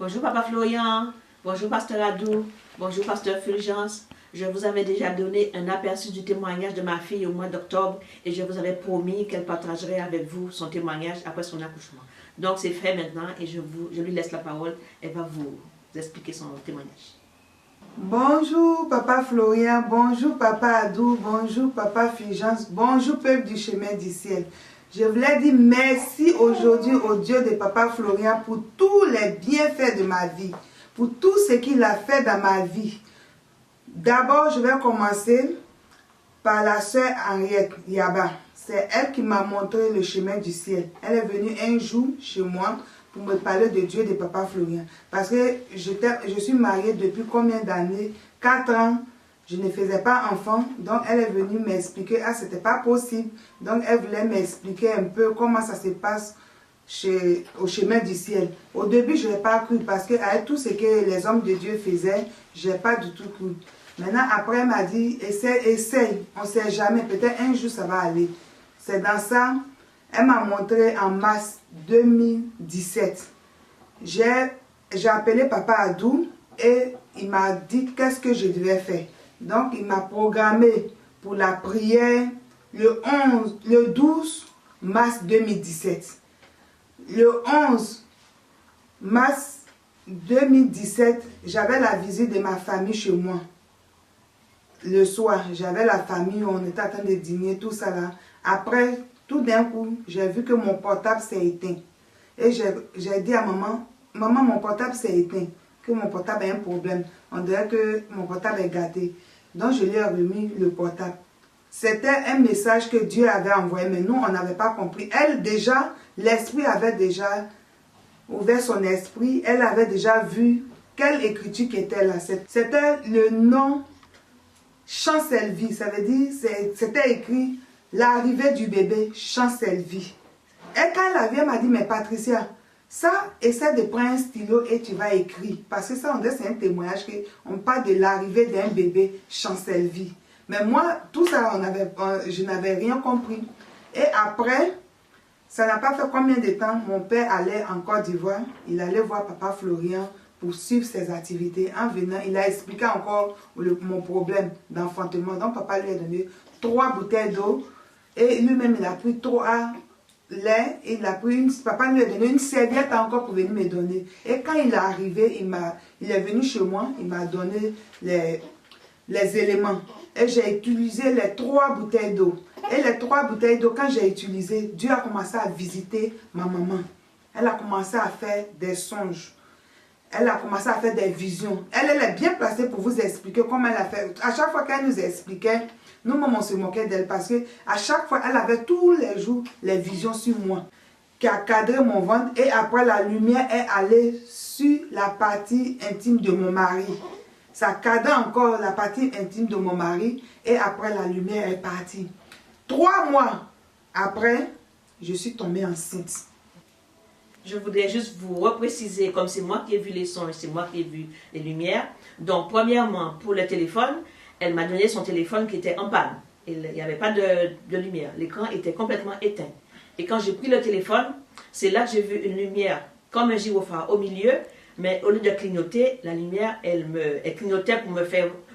Bonjour Papa Florian, bonjour Pasteur Adou, bonjour Pasteur Fulgence. Je vous avais déjà donné un aperçu du témoignage de ma fille au mois d'octobre et je vous avais promis qu'elle partagerait avec vous son témoignage après son accouchement. Donc c'est fait maintenant et je lui laisse la parole. Elle va vous expliquer son témoignage. Bonjour Papa Florian, bonjour Papa Adou, bonjour Papa Fulgence, bonjour peuple du chemin du ciel. Je voulais dire merci aujourd'hui au Dieu de Papa Florian pour tous les bienfaits de ma vie, pour tout ce qu'il a fait dans ma vie. D'abord, je vais commencer par la sœur Henriette Yaba. C'est elle qui m'a montré le chemin du ciel. Elle est venue un jour chez moi pour me parler de Dieu de Papa Florian. Parce que je suis mariée depuis combien d'années? 4 ans. Je ne faisais pas enfant, donc elle est venue m'expliquer, ah, c'était pas possible. Donc elle voulait m'expliquer un peu comment ça se passe au chemin du ciel. Au début, je n'ai pas cru parce qu'avec tout ce que les hommes de Dieu faisaient, je n'ai pas du tout cru. Maintenant, après, elle m'a dit, essaye, on ne sait jamais, peut-être un jour ça va aller. C'est dans ça, elle m'a montré en mars 2017. J'ai appelé Papa Adou et il m'a dit qu'est-ce que je devais faire. Donc, il m'a programmé pour la prière le 12 mars 2017. Le 11 mars 2017, j'avais la visite de ma famille chez moi. Le soir, j'avais la famille, on était en train de dîner, tout ça là. Après, tout d'un coup, j'ai vu que mon portable s'est éteint. Et j'ai dit à maman, maman, mon portable s'est éteint, que mon portable a un problème. On dirait que mon portable est gâté. Donc, je lui ai remis le portable. C'était un message que Dieu avait envoyé, mais nous, on n'avait pas compris. Elle, déjà, l'esprit avait déjà ouvert son esprit. Elle avait déjà vu quelle écriture qui était là. C'était le nom Chancelvie. Ça veut dire, c'était écrit l'arrivée du bébé Chancelvie. Et quand elle a vu, elle m'a dit, mais Patricia, ça, essaie de prendre un stylo et tu vas écrire. Parce que ça, on dit, c'est un témoignage qu'on parle de l'arrivée d'un bébé Chancelvie. Mais moi, tout ça, je n'avais rien compris. Et après, ça n'a pas fait combien de temps, mon père allait en Côte d'Ivoire. Il allait voir Papa Florian pour suivre ses activités. En venant, il a expliqué encore mon problème d'enfantement. Donc, papa lui a donné 3 bouteilles d'eau. Et lui-même, il a pris 3 lait. Et papa lui a donné une serviette encore pour venir me donner. Et quand il est arrivé, il est venu chez moi. Il m'a donné les éléments. Et j'ai utilisé les 3 bouteilles d'eau. Et les 3 bouteilles d'eau, quand j'ai utilisé, Dieu a commencé à visiter ma maman. Elle a commencé à faire des songes. Elle a commencé à faire des visions. Elle est bien placée pour vous expliquer comment elle a fait. À chaque fois qu'elle nous expliquait, nous-mêmes on se moquait d'elle parce qu'à chaque fois, elle avait tous les jours les visions sur moi qui a cadré mon ventre. Et après, la lumière est allée sur la partie intime de mon mari. Ça cadre encore la partie intime de mon mari et après la lumière est partie. 3 mois après, je suis tombée enceinte. Je voudrais juste vous repréciser, comme c'est moi qui ai vu les sons et c'est moi qui ai vu les lumières. Donc, premièrement, pour le téléphone, elle m'a donné son téléphone qui était en panne. Il n'y avait pas de lumière. L'écran était complètement éteint. Et quand j'ai pris le téléphone, c'est là que j'ai vu une lumière comme un gyrophare au milieu. Mais au lieu de clignoter, la lumière, elle clignotait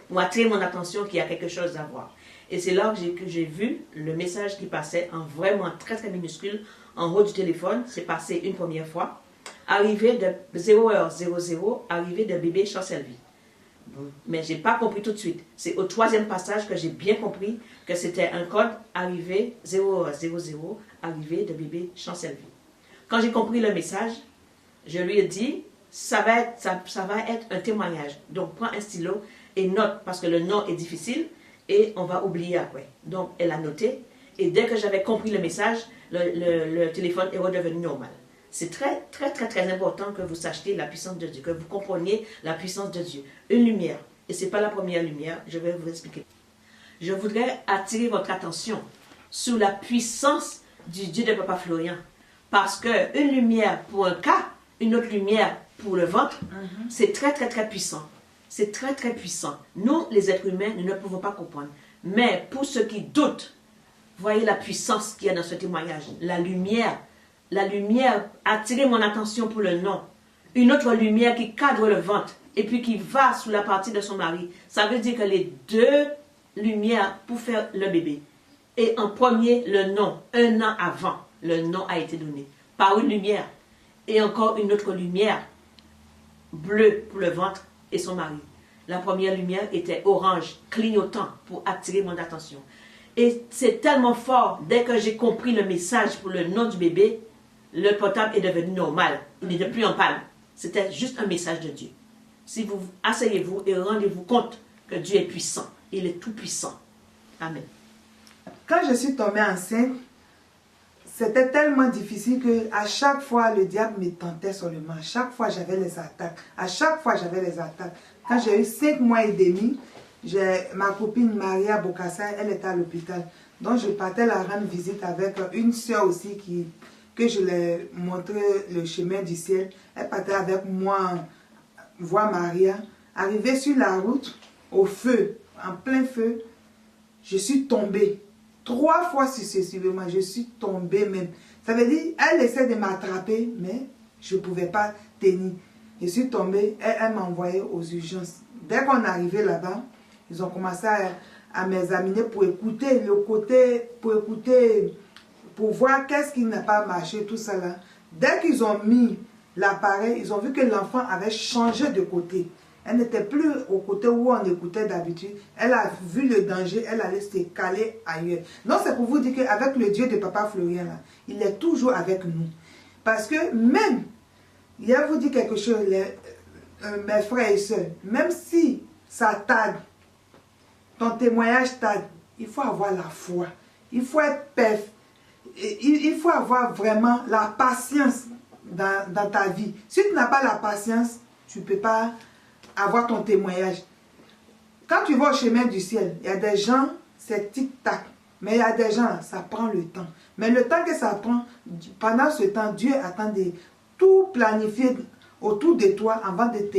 pour attirer mon attention qu'il y a quelque chose à voir. Et c'est là que j'ai vu le message qui passait en vraiment très très minuscule en haut du téléphone. C'est passé une première fois. Arrivée de 0h00, arrivée de bébé Chancelvie. Mais je n'ai pas compris tout de suite. C'est au 3e passage que j'ai bien compris que c'était un code arrivée 0h00, arrivée de bébé Chancelvie. Quand j'ai compris le message, je lui ai dit, ça va être un témoignage. Donc, prends un stylo et note, parce que le nom est difficile et on va oublier après. Donc, elle a noté et dès que j'avais compris le message, le téléphone est redevenu normal. C'est très, très, très, très important que vous sachiez la puissance de Dieu, que vous compreniez la puissance de Dieu. Une lumière, et ce n'est pas la première lumière, je vais vous expliquer. Je voudrais attirer votre attention sur la puissance du Dieu de Papa Florian. Parce qu'une lumière pour un cas, une autre lumière pour le ventre, c'est très, très, très puissant. C'est très, très puissant. Nous, les êtres humains, nous ne pouvons pas comprendre. Mais pour ceux qui doutent, voyez la puissance qu'il y a dans ce témoignage. La lumière a attiré mon attention pour le nom. une autre lumière qui cadre le ventre et puis qui va sous la partie de son mari. Ça veut dire que les deux lumières pour faire le bébé. Et en premier, le nom. 1 an avant, le nom a été donné par une lumière. Et encore une autre lumière bleue pour le ventre et son mari. La première lumière était orange, clignotant pour attirer mon attention. Et c'est tellement fort, dès que j'ai compris le message pour le nom du bébé, le portable est devenu normal. Il n'était plus en panne. C'était juste un message de Dieu. Si vous asseyez-vous et rendez-vous compte que Dieu est puissant. Il est tout puissant. Amen. Quand je suis tombée enceinte, c'était tellement difficile que à chaque fois le diable me tentait seulement. À chaque fois j'avais les attaques. À chaque fois j'avais les attaques. Quand j'ai eu 5 mois et demi, ma copine Maria Bokassa, elle était à l'hôpital. Donc je partais la rendre visite avec une soeur aussi que je lui montrais le chemin du ciel. Elle partait avec moi voir Maria. Arrivée sur la route, au feu, en plein feu, je suis tombée. 3 fois successivement, je suis tombée même. Ça veut dire, elle essaie de m'attraper, mais je ne pouvais pas tenir. Je suis tombée, elle m'a envoyée aux urgences. Dès qu'on est arrivé là-bas, ils ont commencé à m'examiner pour écouter le côté, pour voir qu'est-ce qui n'a pas marché, tout ça là. Dès qu'ils ont mis l'appareil, ils ont vu que l'enfant avait changé de côté. Elle n'était plus au côté où on écoutait d'habitude. Elle a vu le danger, elle allait se caler ailleurs. Donc c'est pour vous dire qu'avec le Dieu de Papa Florien, là, il est toujours avec nous. Parce que même, il va vous dire quelque chose, mes frères et sœurs, même si ça tarde, ton témoignage tarde, il faut avoir la foi. Il faut être il faut avoir vraiment la patience dans ta vie. Si tu n'as pas la patience, tu ne peux pas avoir ton témoignage. Quand tu vas au chemin du ciel, il y a des gens, c'est tic-tac. Mais il y a des gens, ça prend le temps. Mais le temps que ça prend, pendant ce temps, Dieu attend de tout planifier autour de toi avant de te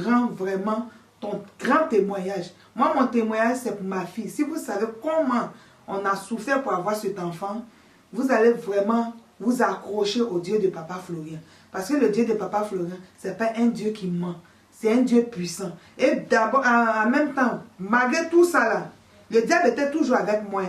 rendre vraiment ton grand témoignage. Moi, mon témoignage, c'est pour ma fille. Si vous savez comment on a souffert pour avoir cet enfant, vous allez vraiment vous accrocher au Dieu de Papa Florien. Parce que le Dieu de Papa Florien, ce n'est pas un Dieu qui ment. C'est un Dieu puissant. Et d'abord, en même temps, malgré tout ça là, le diable était toujours avec moi.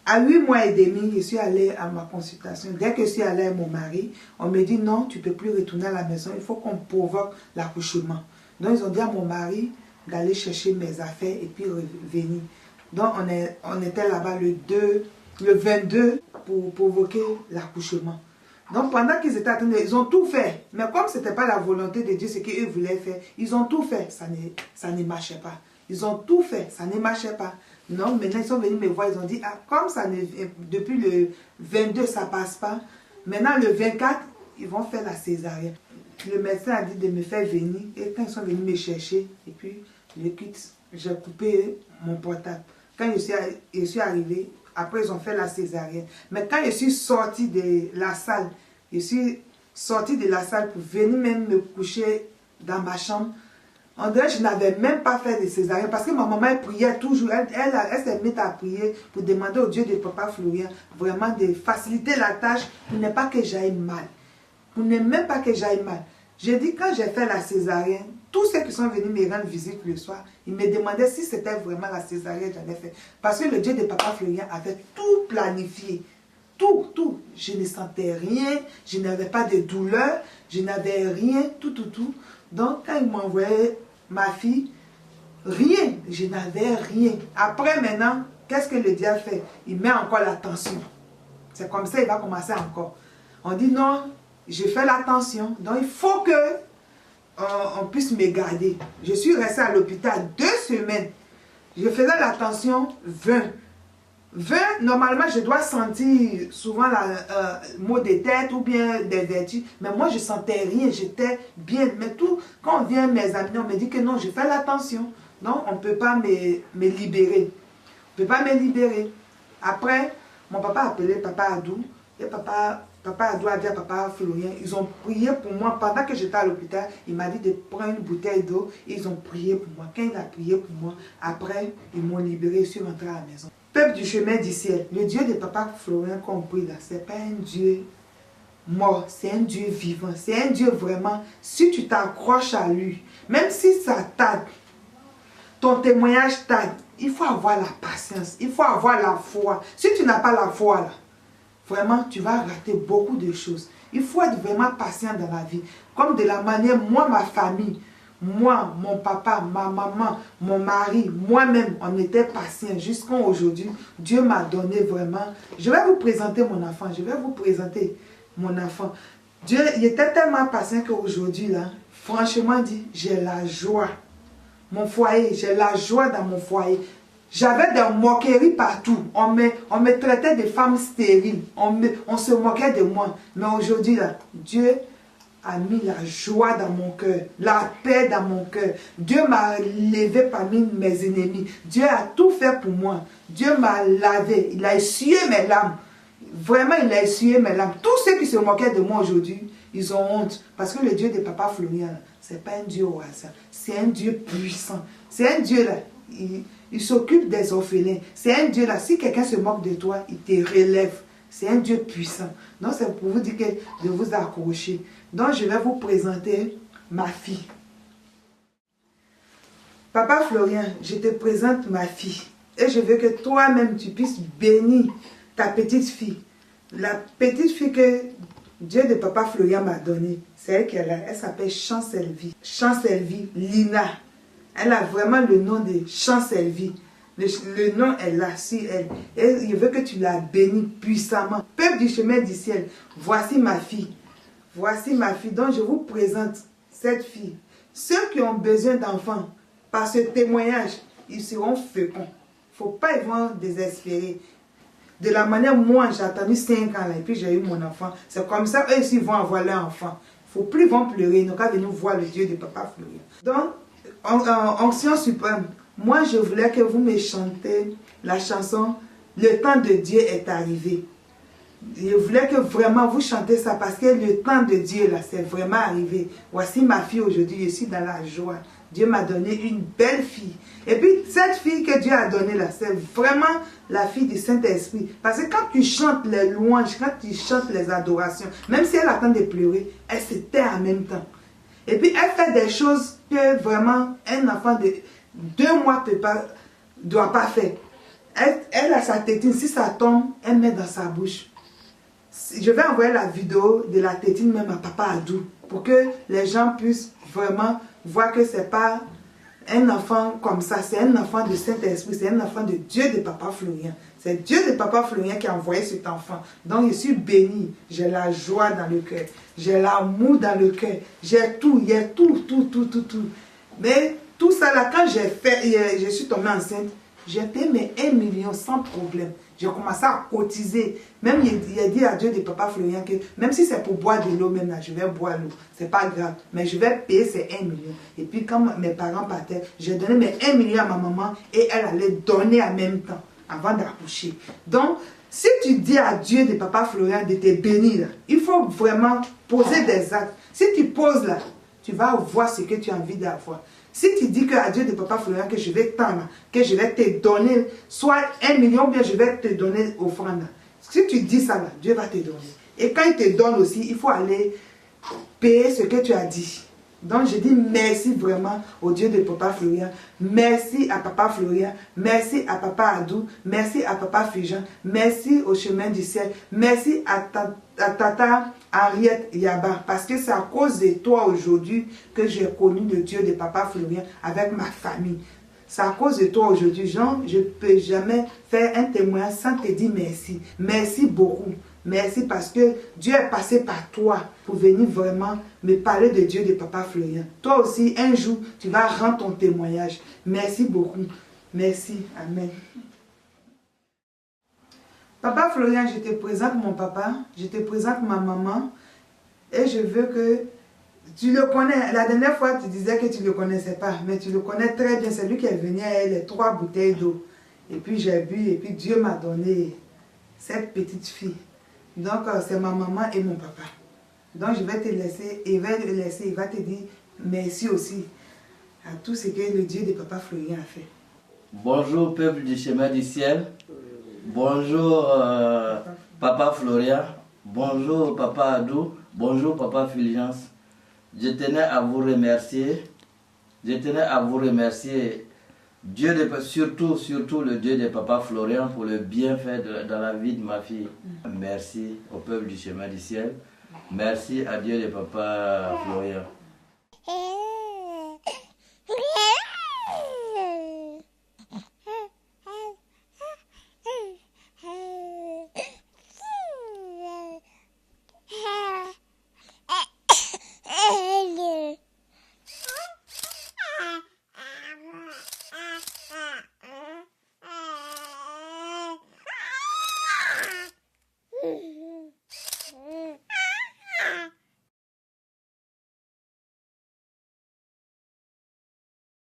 À 8 mois et demi, je suis allée à ma consultation. Dès que je suis allée à mon mari, on me dit non, tu ne peux plus retourner à la maison, il faut qu'on provoque l'accouchement. Donc ils ont dit à mon mari d'aller chercher mes affaires et puis revenir. Donc on était là-bas le 22 pour provoquer l'accouchement. Donc pendant qu'ils étaient attendus, ils ont tout fait. Mais comme ce n'était pas la volonté de Dieu, ce qu'ils voulaient faire, ils ont tout fait. Ça ne marchait pas. Ils ont tout fait, ça ne marchait pas. Non, maintenant ils sont venus me voir, ils ont dit, ah, comme ça depuis le 22, ça ne passe pas. Maintenant le 24, ils vont faire la césarienne. Le médecin a dit de me faire venir. Et quand ils sont venus me chercher, et puis j'ai coupé mon portable. Quand je suis arrivée, après ils ont fait la césarienne. Mais quand je suis sortie de la salle, je suis sortie de la salle pour venir même me coucher dans ma chambre. On dirait que je n'avais même pas fait de césarienne parce que ma maman elle priait toujours. Elle s'est mise à prier pour demander au Dieu de Papa Florien vraiment de faciliter la tâche pour ne pas que j'aille mal. Pour ne même pas que j'aille mal. J'ai dit quand j'ai fait la césarienne, tous ceux qui sont venus me rendre visite le soir, ils me demandaient si c'était vraiment la césarienne que j'avais fait. Parce que le Dieu de Papa Florien avait tout planifié. Tout. Je ne sentais rien, je n'avais pas de douleur, je n'avais rien, tout. Donc quand ils m'envoyaient ma fille, rien, je n'avais rien. Après maintenant, qu'est-ce que le diable fait? Il met encore la tension. C'est comme ça, il va commencer encore. On dit non, je fais la tension, donc il faut que on puisse me garder. Je suis restée à l'hôpital 2 semaines. Je faisais la tension 20. 20, normalement, je dois sentir souvent maux de tête ou bien des vertiges. Mais moi, je ne sentais rien, j'étais bien. Mais tout, quand on vient m'examiner, on me dit que non, je fais la tension. Non, on ne peut pas me libérer. On ne peut pas me libérer. Après, mon papa a appelé Papa Adou. Et Papa Adou a dit à Papa Florien, ils ont prié pour moi. Pendant que j'étais à l'hôpital, il m'a dit de prendre une bouteille d'eau. Ils ont prié pour moi. Quand il a prié pour moi, après, ils m'ont libéré. Je suis rentrée à la maison. Peuple du chemin du ciel, le Dieu de Papa Florien qu'on prie là, ce n'est pas un Dieu mort, c'est un Dieu vivant. C'est un Dieu vraiment, si tu t'accroches à lui, même si ça tarde, ton témoignage tarde, il faut avoir la patience, il faut avoir la foi. Si tu n'as pas la foi, là, vraiment, tu vas rater beaucoup de choses. Il faut être vraiment patient dans la vie. Comme de la manière, moi, ma famille, moi, mon papa, ma maman, mon mari, moi-même, on était patients jusqu'à aujourd'hui. Dieu m'a donné vraiment. Je vais vous présenter mon enfant. Je vais vous présenter mon enfant. Dieu, il était tellement patient qu'aujourd'hui, là, franchement dit, j'ai la joie. Mon foyer, j'ai la joie dans mon foyer. J'avais des moqueries partout. On me traitait de femme stérile. On se moquait de moi. Mais aujourd'hui, là, Dieu a mis la joie dans mon cœur, la paix dans mon cœur. Dieu m'a levé parmi mes ennemis. Dieu a tout fait pour moi. Dieu m'a lavé. Il a essuyé mes larmes. Vraiment, il a essuyé mes larmes. Tous ceux qui se moquaient de moi aujourd'hui, ils ont honte. Parce que le Dieu de Papa Florian, ce n'est pas un Dieu au hasard. C'est un Dieu puissant. C'est un Dieu là. Il s'occupe des orphelins. C'est un Dieu là. Si quelqu'un se moque de toi, il te relève. C'est un Dieu puissant. Donc c'est pour vous dire que de vous accrocher. Donc je vais vous présenter ma fille. Papa Florian, je te présente ma fille. Et je veux que toi-même tu puisses bénir ta petite fille. La petite fille que Dieu de Papa Florian m'a donnée, c'est elle qu'elle a. Elle s'appelle Chancelvie. Chancelvie Lina. Elle a vraiment le nom de Chancelvie. Le nom est là sur elle. Et je veux que tu la bénis puissamment. Peuple du chemin du ciel, voici ma fille. Voici ma fille. Donc je vous présente cette fille. Ceux qui ont besoin d'enfants, par ce témoignage, ils seront féconds. Il ne faut pas être désespéré. De la manière, moi, j'ai attendu 5 ans là, et puis j'ai eu mon enfant. C'est comme ça, eux aussi vont avoir leur enfant. Il ne faut plus pleurer. Ils n'ont qu'à venir voir le Dieu de Papa Florian. Donc, onction suprême. Moi, je voulais que vous me chantez la chanson « Le temps de Dieu est arrivé ». Je voulais que vraiment vous chantez ça parce que le temps de Dieu, là, c'est vraiment arrivé. Voici ma fille aujourd'hui, je suis dans la joie. Dieu m'a donné une belle fille. Et puis, cette fille que Dieu a donnée, là, c'est vraiment la fille du Saint-Esprit. Parce que quand tu chantes les louanges, quand tu chantes les adorations, même si elle attend de pleurer, elle se tait en même temps. Et puis, elle fait des choses que vraiment un enfant de 2 mois ne doit pas faire. Elle a sa tétine, si ça tombe, elle met dans sa bouche. Je vais envoyer la vidéo de la tétine même à Papa Adou pour que les gens puissent vraiment voir que ce n'est pas un enfant comme ça, c'est un enfant de Saint-Esprit, c'est un enfant de Dieu de Papa Florian. C'est Dieu de Papa Florian qui a envoyé cet enfant. Donc je suis bénie, j'ai la joie dans le cœur, j'ai l'amour dans le cœur, j'ai tout, il y a tout. Mais tout ça là, quand je suis tombée enceinte, j'ai payé mes 1 million sans problème. J'ai commencé à cotiser. Même il a dit à Dieu de Papa Florian que même si c'est pour boire de l'eau, même là, je vais boire l'eau. C'est pas grave. Mais je vais payer ces 1 million. Et puis quand mes parents partaient, j'ai donné mes 1 million à ma maman et elle allait donner en même temps avant d'accoucher. Donc, si tu dis à Dieu de Papa Florian de te bénir, il faut vraiment poser des actes. Si tu poses là, tu vas voir ce que tu as envie d'avoir. Si tu dis que à Dieu de Papa Florian que je vais t'en, que je vais te donner soit 1 million, bien je vais te donner offrande. Si tu dis ça là, Dieu va te donner. Et quand il te donne aussi, il faut aller payer ce que tu as dit. Donc je dis merci vraiment au Dieu de Papa Florian, merci à Papa Florian, merci à Papa Adou, merci à Papa Fijan, merci au chemin du ciel, merci à Tata Henriette Yaba, parce que c'est à cause de toi aujourd'hui que j'ai connu le Dieu de Papa Florian avec ma famille. C'est à cause de toi aujourd'hui, Jean, je ne peux jamais faire un témoignage sans te dire merci. Merci beaucoup. Merci parce que Dieu est passé par toi pour venir vraiment me parler de Dieu de Papa Florian. Toi aussi, un jour, tu vas rendre ton témoignage. Merci beaucoup. Merci. Amen. Papa Florian, je te présente mon papa, je te présente ma maman et je veux que tu le connais. La dernière fois, tu disais que tu ne le connaissais pas, mais tu le connais très bien. C'est lui qui est venu avec les 3 bouteilles d'eau. Et puis j'ai bu et puis Dieu m'a donné cette petite fille. Donc, c'est ma maman et mon papa. Donc, je vais te laisser, il va te dire merci aussi à tout ce que le Dieu de Papa Florian a fait. Bonjour, peuple du chemin du ciel. Bonjour, Papa Florian. Bonjour papa Adou, bonjour papa Fulgence. Je tenais à vous remercier. Dieu surtout le Dieu de papa Florian pour le bienfait dans la vie de ma fille. Merci au peuple du chemin du ciel. Merci à Dieu de papa Florian.